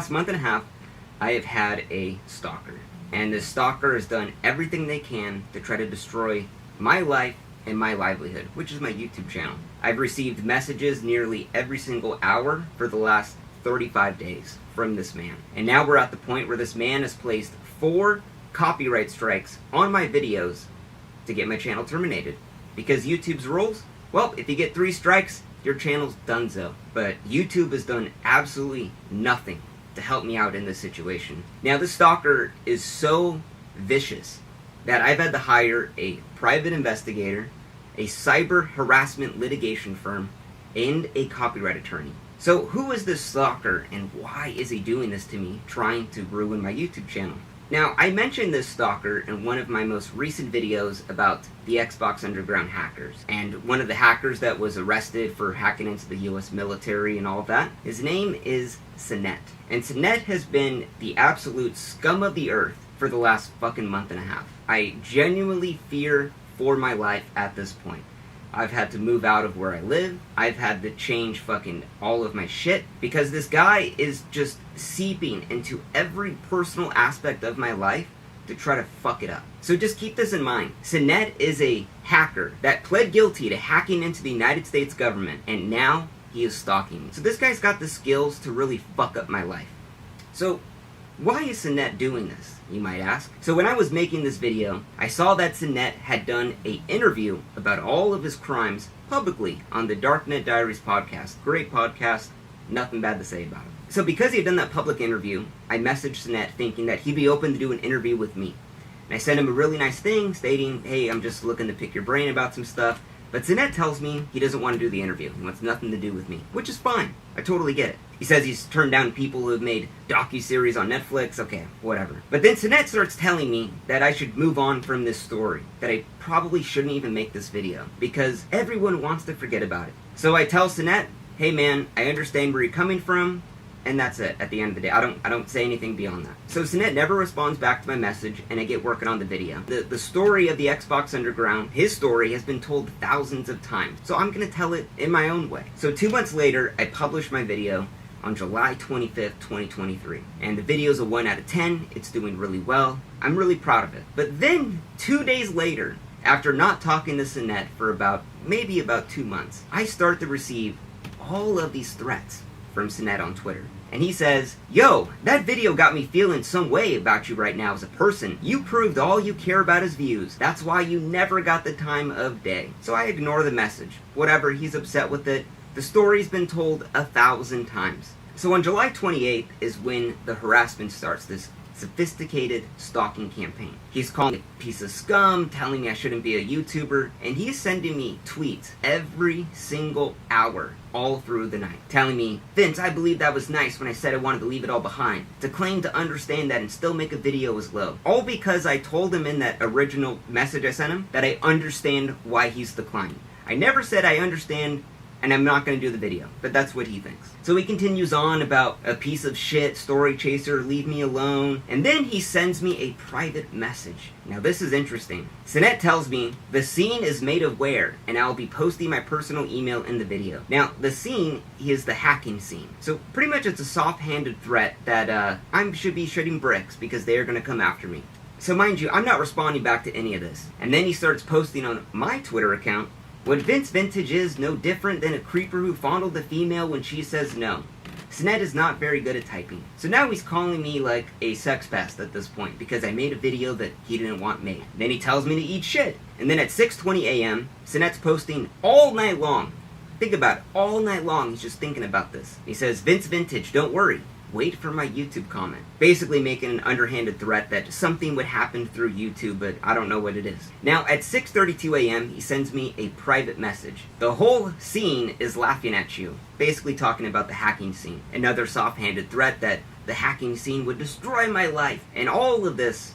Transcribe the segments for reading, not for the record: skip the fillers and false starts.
Last month and a half, I have had a stalker. And this stalker has done everything they can to try to destroy my life and my livelihood, which is my YouTube channel. I've received messages nearly every single hour for the last 35 days from this man. And now we're at the point where this man has placed 4 copyright strikes on my videos to get my channel terminated. Because YouTube's rules, well, if you get 3 strikes, your channel's donezo. But YouTube has done absolutely nothing to help me out in this situation. Now, this stalker is so vicious that I've had to hire a private investigator, a cyber harassment litigation firm, and a copyright attorney. So who is this stalker and why is he doing this to me, trying to ruin my YouTube channel? Now, I mentioned this stalker in one of my most recent videos about the Xbox Underground hackers. And one of the hackers that was arrested for hacking into the US military and all of that, his name is Sinet. And Sinet has been the absolute scum of the earth for the last fucking month and a half. I genuinely fear for my life at this point. I've had to move out of where I live. I've had to change fucking all of my shit because this guy is just seeping into every personal aspect of my life to try to fuck it up. So just keep this in mind. Sinet is a hacker that pled guilty to hacking into the United States government, and now he is stalking me. So this guy's got the skills to really fuck up my life. So why is Sinet doing this, you might ask? So when I was making this video, I saw that Sinet had done an interview about all of his crimes publicly on the Darknet Diaries podcast. Great podcast, nothing bad to say about it. So because he had done that public interview, I messaged Sinet thinking that he'd be open to do an interview with me. And I sent him a really nice thing stating, hey, I'm just looking to pick your brain about some stuff. But Sinet tells me he doesn't want to do the interview. He wants nothing to do with me, which is fine. I totally get it. He says he's turned down people who have made docuseries on Netflix. Okay, whatever. But then Sinet starts telling me that I should move on from this story, that I probably shouldn't even make this video, because everyone wants to forget about it. So I tell Sinet, hey man, I understand where you're coming from, and that's it at the end of the day. I don't say anything beyond that. So Sinet never responds back to my message, and I get working on the video. The story of the Xbox Underground, his story, has been told thousands of times, so I'm gonna tell it in my own way. So 2 months later, I published my video on July 25th, 2023. And the video's a 1 out of 10, it's doing really well. I'm really proud of it. But then, 2 days later, after not talking to Sinet for maybe about 2 months, I start to receive all of these threats from Sinet on Twitter. And he says, yo, that video got me feeling some way about you right now as a person. You proved all you care about is views. That's why you never got the time of day. So I ignore the message. Whatever, he's upset with it. The story's been told 1,000 times. So on July 28th is when the harassment starts, this sophisticated stalking campaign. He's calling me a piece of scum, telling me I shouldn't be a YouTuber, and he's sending me tweets every single hour all through the night, telling me, Vince, I believe that was nice when I said I wanted to leave it all behind. To claim to understand that and still make a video is low. All because I told him in that original message I sent him that I understand why he's declining. I never said I understand and I'm not going to do the video, but that's what he thinks. So he continues on about a piece of shit, story chaser, leave me alone, and then he sends me a private message. Now this is interesting. Sinet tells me, the scene is made of where, and I'll be posting my personal email in the video. Now, the scene is the hacking scene. So pretty much it's a soft-handed threat that I should be shooting bricks because they are going to come after me. So mind you, I'm not responding back to any of this. And then he starts posting on my Twitter account, what Vince Vintage is no different than a creeper who fondled the female when she says no. Sinet is not very good at typing. So now he's calling me like a sex pest at this point because I made a video that he didn't want made. Then he tells me to eat shit. And then at 6:20 a.m., Sinet's posting all night long. Think about it, all night long he's just thinking about this. He says, Vince Vintage, don't worry. Wait for my YouTube comment. Basically making an underhanded threat that something would happen through YouTube, but I don't know what it is. Now, at 6:32 a.m., he sends me a private message. The whole scene is laughing at you. Basically talking about the hacking scene. Another soft-handed threat that the hacking scene would destroy my life. And all of this,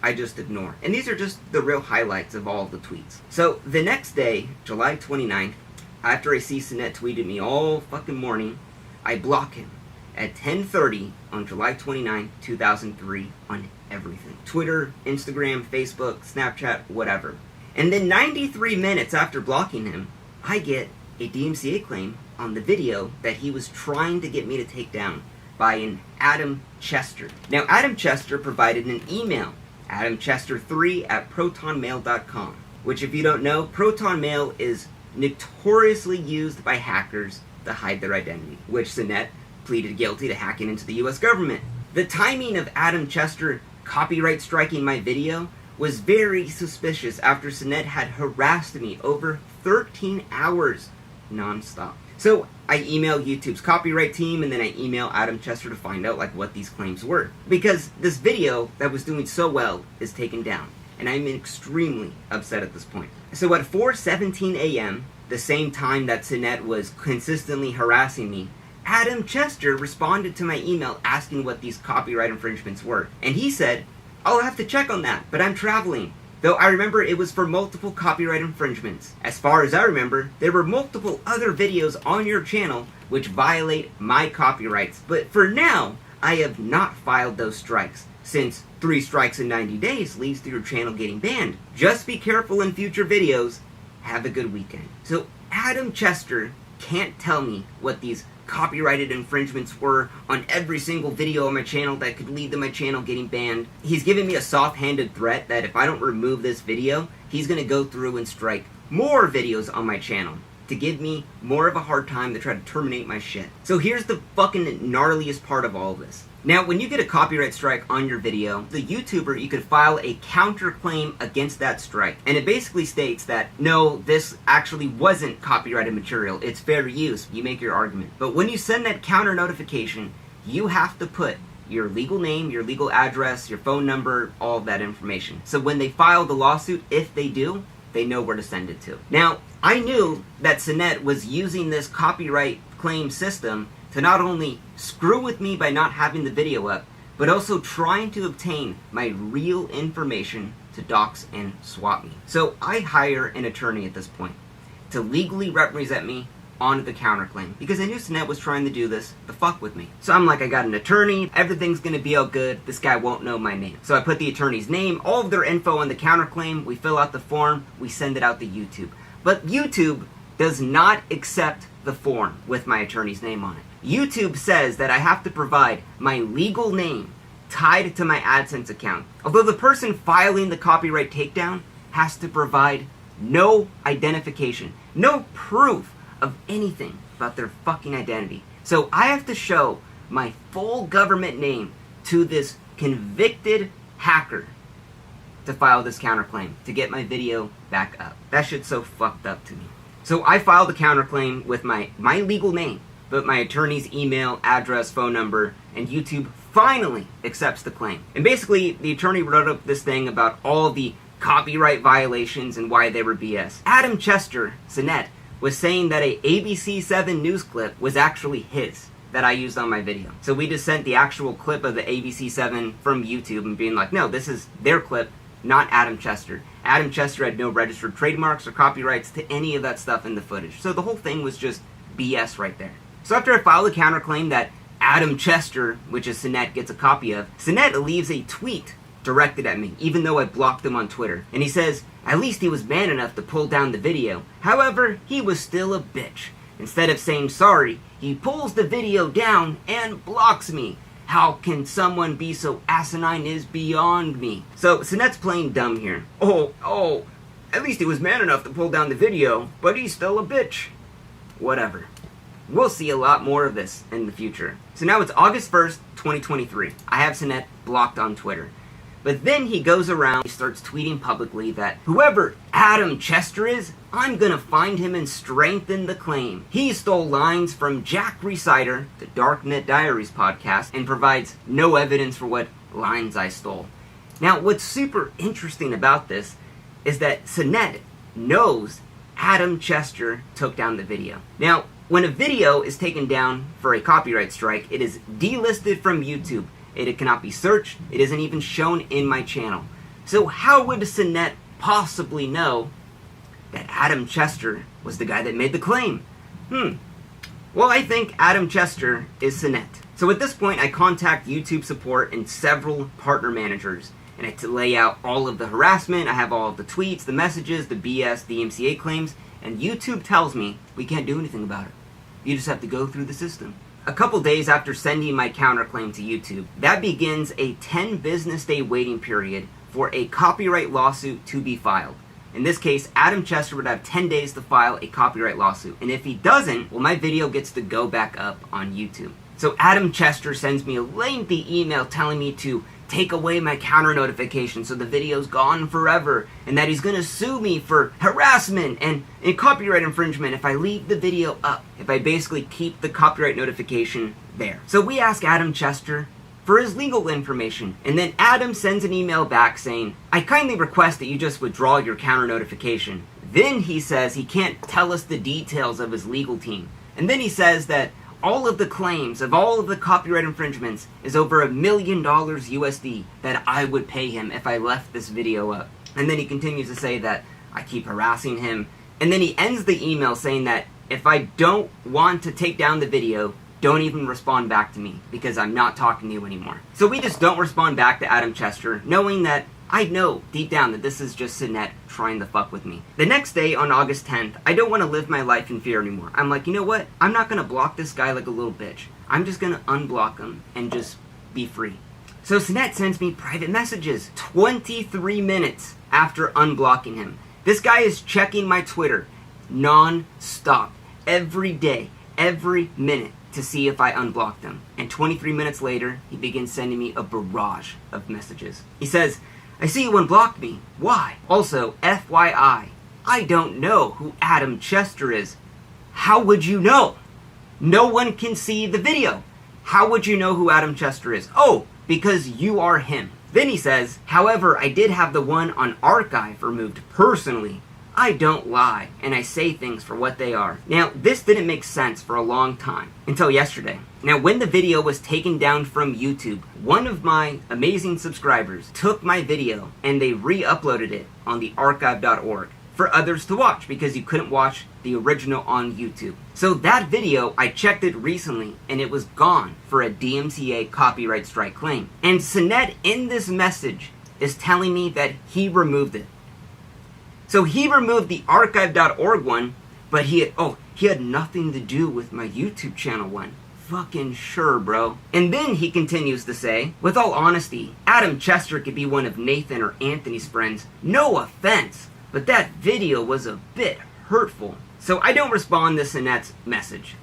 I just ignore. And these are just the real highlights of all of the tweets. So, the next day, July 29th, after I see Sinet tweeted me all fucking morning, I block him. At 10:30 on July 29, 2003 on everything. Twitter, Instagram, Facebook, Snapchat, whatever. And then 93 minutes after blocking him, I get a DMCA claim on the video that he was trying to get me to take down. by an Adam Chester. Now, Adam Chester provided an email, adamchester3@protonmail.com, which, if you don't know, Proton Mail is notoriously used by hackers to hide their identity, which Sinet pleaded guilty to hacking into the US government. The timing of Adam Chester copyright striking my video was very suspicious after Sinet had harassed me over 13 hours non-stop. So I emailed YouTube's copyright team, and then I emailed Adam Chester to find out what these claims were. Because this video that was doing so well is taken down, and I'm extremely upset at this point. So at 4:17 a.m., the same time that Sinet was consistently harassing me, Adam Chester responded to my email asking what these copyright infringements were. And he said, "I'll have to check on that, but I'm traveling." Though I remember it was for multiple copyright infringements. As far as I remember, there were multiple other videos on your channel which violate my copyrights. But for now, I have not filed those strikes, since 3 strikes in 90 days leads to your channel getting banned. Just be careful in future videos. Have a good weekend. So Adam Chester can't tell me what these copyrighted infringements were on every single video on my channel that could lead to my channel getting banned. He's giving me a soft-handed threat that if I don't remove this video, he's going to go through and strike more videos on my channel to give me more of a hard time to try to terminate my shit. So here's the fucking gnarliest part of all of this. Now, when you get a copyright strike on your video, the YouTuber, you could file a counterclaim against that strike. And it basically states that, no, this actually wasn't copyrighted material, it's fair use. You make your argument. But when you send that counter notification, you have to put your legal name, your legal address, your phone number, all of that information. So when they file the lawsuit, if they do, they know where to send it to. Now, I knew that Sinet was using this copyright claim system to not only screw with me by not having the video up, but also trying to obtain my real information to dox and swap me. So I hire an attorney at this point to legally represent me on the counterclaim, because I knew Sinet was trying to do this to fuck with me. So I'm like, I got an attorney, everything's gonna be all good, this guy won't know my name. So I put the attorney's name, all of their info on the counterclaim, we fill out the form, we send it out to YouTube. But YouTube does not accept the form with my attorney's name on it. YouTube says that I have to provide my legal name tied to my AdSense account, although the person filing the copyright takedown has to provide no identification, no proof of anything about their fucking identity. So I have to show my full government name to this convicted hacker to file this counterclaim, to get my video back up. That shit's so fucked up to me. So I filed the counterclaim with my legal name, but my attorney's email, address, phone number, and YouTube finally accepts the claim. And basically, the attorney wrote up this thing about all the copyright violations and why they were BS. Adam Chester, Sinet, was saying that a ABC7 news clip was actually his, that I used on my video. So we just sent the actual clip of the ABC7 from YouTube and being like, no, this is their clip, not Adam Chester. Adam Chester had no registered trademarks or copyrights to any of that stuff in the footage. So the whole thing was just BS right there. So after I filed a counterclaim that Adam Chester, which is Sinet, gets a copy of, Sinet leaves a tweet directed at me, even though I blocked him on Twitter. And he says, at least he was man enough to pull down the video. However, he was still a bitch. Instead of saying sorry, he pulls the video down and blocks me. How can someone be so asinine is beyond me. So Sinet's playing dumb here. Oh, at least he was man enough to pull down the video, but he's still a bitch. Whatever. We'll see a lot more of this in the future. So now it's August 1st, 2023. I have Sinet blocked on Twitter. But then he goes around, he starts tweeting publicly that whoever Adam Chester is, I'm gonna find him and strengthen the claim. He stole lines from Jack Resider, the Darknet Diaries podcast, and provides no evidence for what lines I stole. Now, what's super interesting about this is that Sinet knows Adam Chester took down the video. Now, when a video is taken down for a copyright strike, it is delisted from YouTube. It cannot be searched. It isn't even shown in my channel. So how would Sinet possibly know that Adam Chester was the guy that made the claim? Well, I think Adam Chester is Sinet. So at this point, I contact YouTube support and several partner managers, and I have to lay out all of the harassment. I have all of the tweets, the messages, the BS, the DMCA claims, and YouTube tells me we can't do anything about it. You just have to go through the system. a couple days after sending my counterclaim to YouTube, that begins a 10 business day waiting period for a copyright lawsuit to be filed. In this case, Adam Chester would have 10 days to file a copyright lawsuit. And if he doesn't, well, my video gets to go back up on YouTube. So Adam Chester sends me a lengthy email telling me to take away my counter notification so the video's gone forever, and that he's going to sue me for harassment and copyright infringement if I leave the video up, if I basically keep the copyright notification there. So we ask Adam Chester for his legal information, and then Adam sends an email back saying, I kindly request that you just withdraw your counter notification. Then he says he can't tell us the details of his legal team. And then he says that all of the claims of all of the copyright infringements is over $1 million USD that I would pay him if I left this video up. And then he continues to say that I keep harassing him. And then he ends the email saying that if I don't want to take down the video, don't even respond back to me because I'm not talking to you anymore. So we just don't respond back to Adam Chester, knowing that I know deep down that this is just Sinette trying to fuck with me. The next day, on August 10th, I don't want to live my life in fear anymore. I'm like, you know what? I'm not going to block this guy like a little bitch. I'm just going to unblock him and just be free. So Sinette sends me private messages 23 minutes after unblocking him. This guy is checking my Twitter non-stop, every day, every minute, to see if I unblocked him. And 23 minutes later, he begins sending me a barrage of messages. He says, I see you unblocked me. Why? Also, FYI, I don't know who Adam Chester is. How would you know? No one can see the video. How would you know who Adam Chester is? Oh, because you are him. Then he says, however, I did have the one on archive removed personally. I don't lie, and I say things for what they are. Now, this didn't make sense for a long time, until yesterday. Now, when the video was taken down from YouTube, one of my amazing subscribers took my video and they re-uploaded it on the archive.org for others to watch, because you couldn't watch the original on YouTube. So that video, I checked it recently, and it was gone for a DMCA copyright strike claim. And Sinette, in this message, is telling me that he removed it. So he removed the archive.org one, but he had nothing to do with my YouTube channel one. Fucking sure, bro. And then he continues to say, with all honesty, Adam Chester could be one of Nathan or Anthony's friends. No offense, but that video was a bit hurtful. So I don't respond to Sinette's message.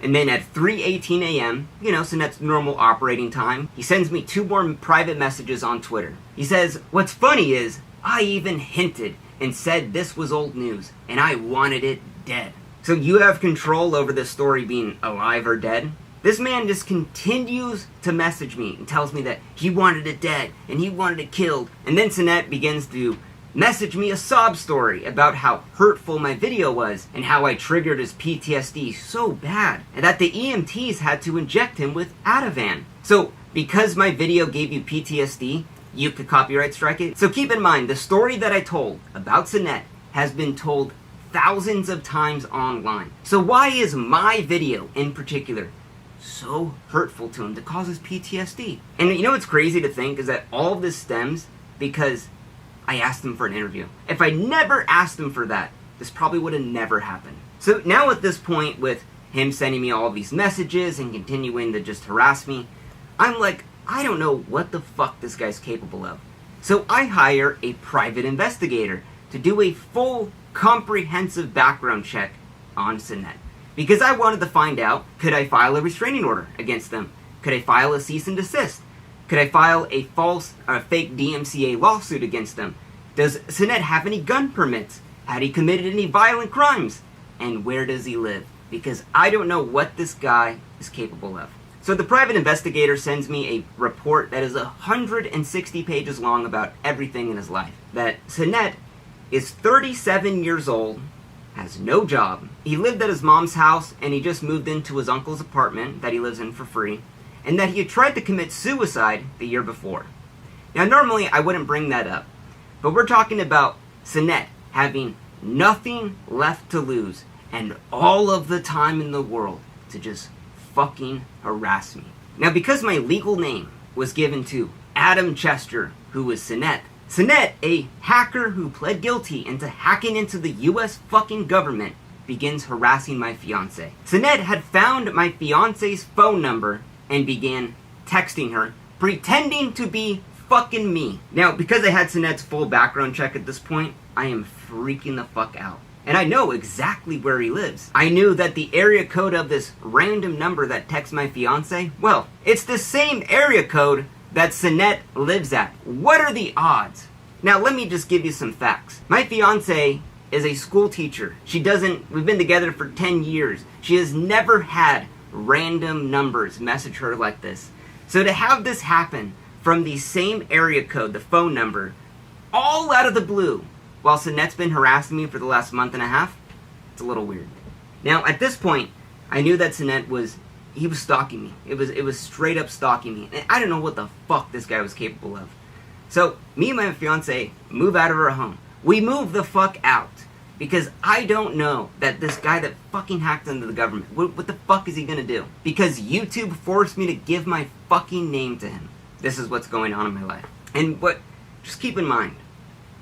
And then at 3:18 a.m., Sinette's normal operating time, he sends me 2 more private messages on Twitter. He says, what's funny is, I even hinted and said this was old news, and I wanted it dead. So you have control over this story being alive or dead? This man just continues to message me and tells me that he wanted it dead, and he wanted it killed. And then Sinette begins to message me a sob story about how hurtful my video was, and how I triggered his PTSD so bad, and that the EMTs had to inject him with Ativan. So, because my video gave you PTSD, you could copyright strike it? So keep in mind, the story that I told about Sinette has been told thousands of times online. So why is my video, in particular, so hurtful to him to cause his PTSD? And you know what's crazy to think is that all of this stems because I asked him for an interview. If I never asked him for that, this probably would have never happened. So now at this point, with him sending me all of these messages and continuing to just harass me, I'm like, I don't know what the fuck this guy's capable of. So I hire a private investigator to do a full, comprehensive background check on Sinette. Because I wanted to find out, could I file a restraining order against them? Could I file a cease and desist? Could I file a false or fake DMCA lawsuit against them? Does Sinette have any gun permits? Had he committed any violent crimes? And where does he live? Because I don't know what this guy is capable of. So the private investigator sends me a report that is 160 pages long about everything in his life. That Sinette is 37 years old, has no job. He lived at his mom's house, and he just moved into his uncle's apartment that he lives in for free. And that he had tried to commit suicide the year before. Now normally I wouldn't bring that up, but we're talking about Sinette having nothing left to lose and all of the time in the world to just fucking harass me. Now because my legal name was given to Adam Chester, who was Sinette, a hacker who pled guilty into hacking into the US fucking government, begins harassing my fiance. Sinette had found my fiance's phone number and began texting her, pretending to be fucking me. Now, because I had Sinette's full background check at this point, I am freaking the fuck out. And I know exactly where he lives. I knew that the area code of this random number that texts my fiance, well, it's the same area code that Sinette lives at. What are the odds? Now, let me just give you some facts. My fiance is a school teacher. We've been together for 10 years. She has never had random numbers message her like this. So to have this happen from the same area code, the phone number, all out of the blue, while Sinette's been harassing me for the last month and a half, it's a little weird. Now, at this point, I knew that Sinette was stalking me. It was straight up stalking me. And I don't know what the fuck this guy was capable of. So, me and my fiance move out of our home. We move the fuck out. Because I don't know that this guy that fucking hacked into the government, what the fuck is he gonna do? Because YouTube forced me to give my fucking name to him. This is what's going on in my life. And just keep in mind,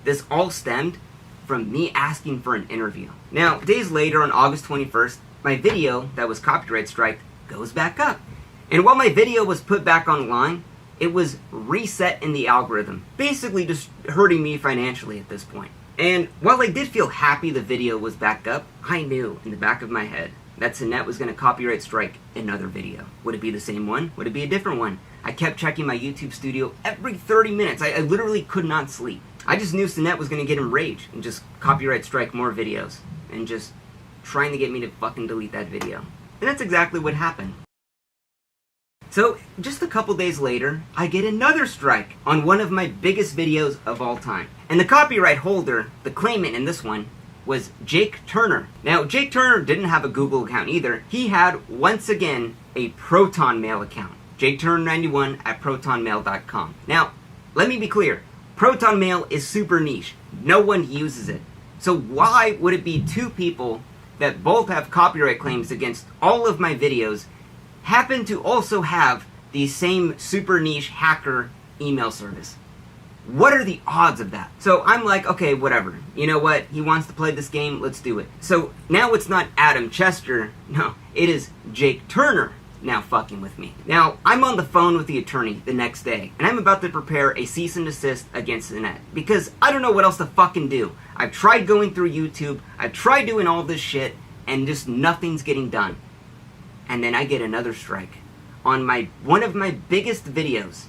this all stemmed from me asking for an interview. Now, days later, on August 21st, my video that was copyright striked goes back up. And while my video was put back online, it was reset in the algorithm, basically just hurting me financially at this point. And while I did feel happy the video was back up, I knew in the back of my head that Sinette was going to copyright strike another video. Would it be the same one? Would it be a different one? I kept checking my YouTube studio every 30 minutes. I literally could not sleep. I just knew Sinette was going to get enraged and just copyright strike more videos and just trying to get me to fucking delete that video. And that's exactly what happened. So, just a couple days later, I get another strike on one of my biggest videos of all time. And the copyright holder, the claimant in this one, was Jake Turner. Now, Jake Turner didn't have a Google account either. He had, once again, a Proton Mail account. JakeTurner91 at ProtonMail.com. Now, let me be clear. Proton Mail is super niche. No one uses it. So why would it be two people that both have copyright claims against all of my videos happen to also have the same super niche hacker email service? What are the odds of that? So I'm like, okay, whatever. You know what? He wants to play this game. Let's do it. So now it's not Adam Chester. No, it is Jake Turner now fucking with me. Now, I'm on the phone with the attorney the next day, and I'm about to prepare a cease and desist against Sinette, because I don't know what else to fucking do. I've tried going through YouTube, I've tried doing all this shit, and just nothing's getting done. And then I get another strike on one of my biggest videos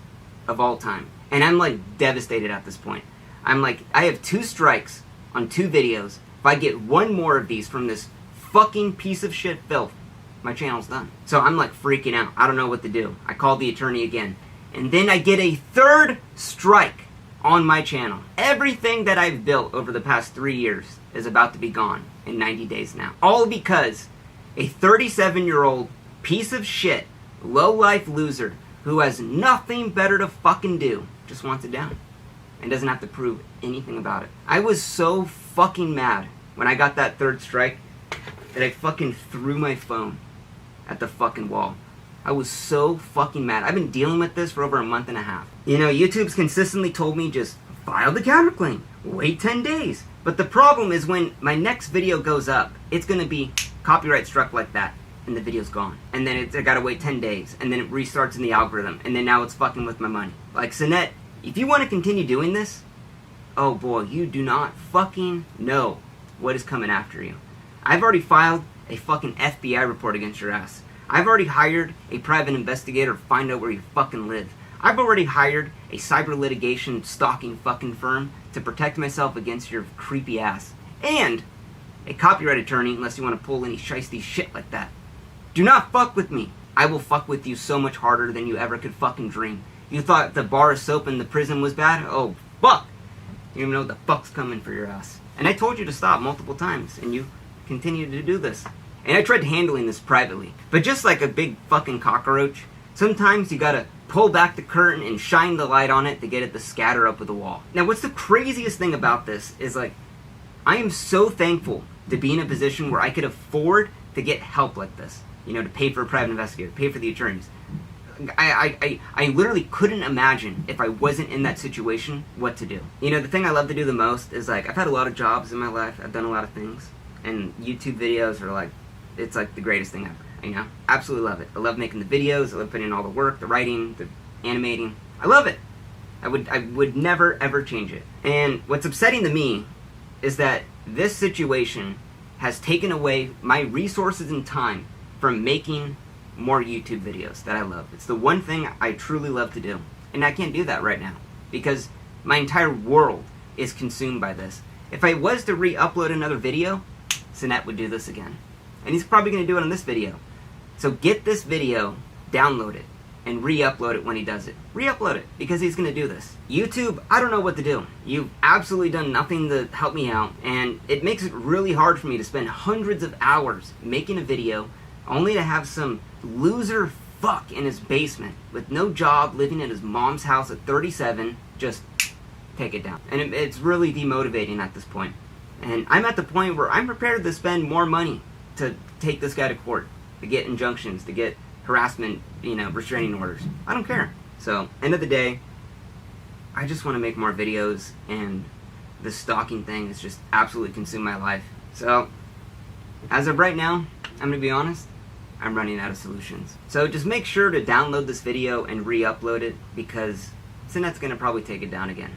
of all time. And I'm like devastated at this point. I'm like, I have 2 strikes on 2 videos. If I get one more of these from this fucking piece of shit filth, my channel's done. So I'm like freaking out. I don't know what to do. I called the attorney again. And then I get a 3rd strike on my channel. Everything that I've built over the past 3 years is about to be gone in 90 days now. All because a 37-year-old piece of shit, low-life loser who has nothing better to fucking do just wants it down and doesn't have to prove anything about it. I was so fucking mad when I got that 3rd strike that I fucking threw my phone at the fucking wall. I was so fucking mad. I've been dealing with this for over a month and a half. You know, YouTube's consistently told me just file the counterclaim, wait 10 days. But the problem is when my next video goes up, it's gonna be copyright struck like that, and the video's gone. And then I gotta wait 10 days, and then it restarts in the algorithm, and then now it's fucking with my money. Like, Sinette, if you want to continue doing this, oh boy, you do not fucking know what is coming after you. I've already filed a fucking FBI report against your ass. I've already hired a private investigator to find out where you fucking live. I've already hired a cyber litigation stalking fucking firm to protect myself against your creepy ass. And a copyright attorney, unless you want to pull any shiesty shit like that. Do not fuck with me. I will fuck with you so much harder than you ever could fucking dream. You thought the bar of soap in the prison was bad? Oh, fuck! You don't even know what the fuck's coming for your ass. And I told you to stop multiple times, and you continue to do this. And I tried handling this privately. But just like a big fucking cockroach, sometimes you gotta pull back the curtain and shine the light on it to get it to scatter up with the wall. Now, what's the craziest thing about this is, like, I am so thankful to be in a position where I could afford to get help like this. You know, to pay for a private investigator, pay for the attorneys. I literally couldn't imagine if I wasn't in that situation what to do. You know, the thing I love to do the most is, like, I've had a lot of jobs in my life. I've done a lot of things. and YouTube videos are like, it's like the greatest thing ever, you know? Absolutely love it. I love making the videos, I love putting in all the work, the writing, the animating. I love it. I would never ever change it. And what's upsetting to me is that this situation has taken away my resources and time from making more YouTube videos that I love. It's the one thing I truly love to do. And I can't do that right now because my entire world is consumed by this. If I was to re-upload another video, Sinet would do this again. And he's probably going to do it on this video. So get this video, download it, and re-upload it when he does it. Re-upload it, because he's going to do this. YouTube, I don't know what to do. You've absolutely done nothing to help me out, and it makes it really hard for me to spend hundreds of hours making a video only to have some loser fuck in his basement with no job, living at his mom's house at 37, just take it down. And it's really demotivating at this point. And I'm at the point where I'm prepared to spend more money to take this guy to court, to get injunctions, to get harassment, restraining orders. I don't care. So, end of the day, I just want to make more videos, and the stalking thing has just absolutely consumed my life. So, as of right now, I'm going to be honest, I'm running out of solutions. So just make sure to download this video and re-upload it, because Sinet's going to probably take it down again.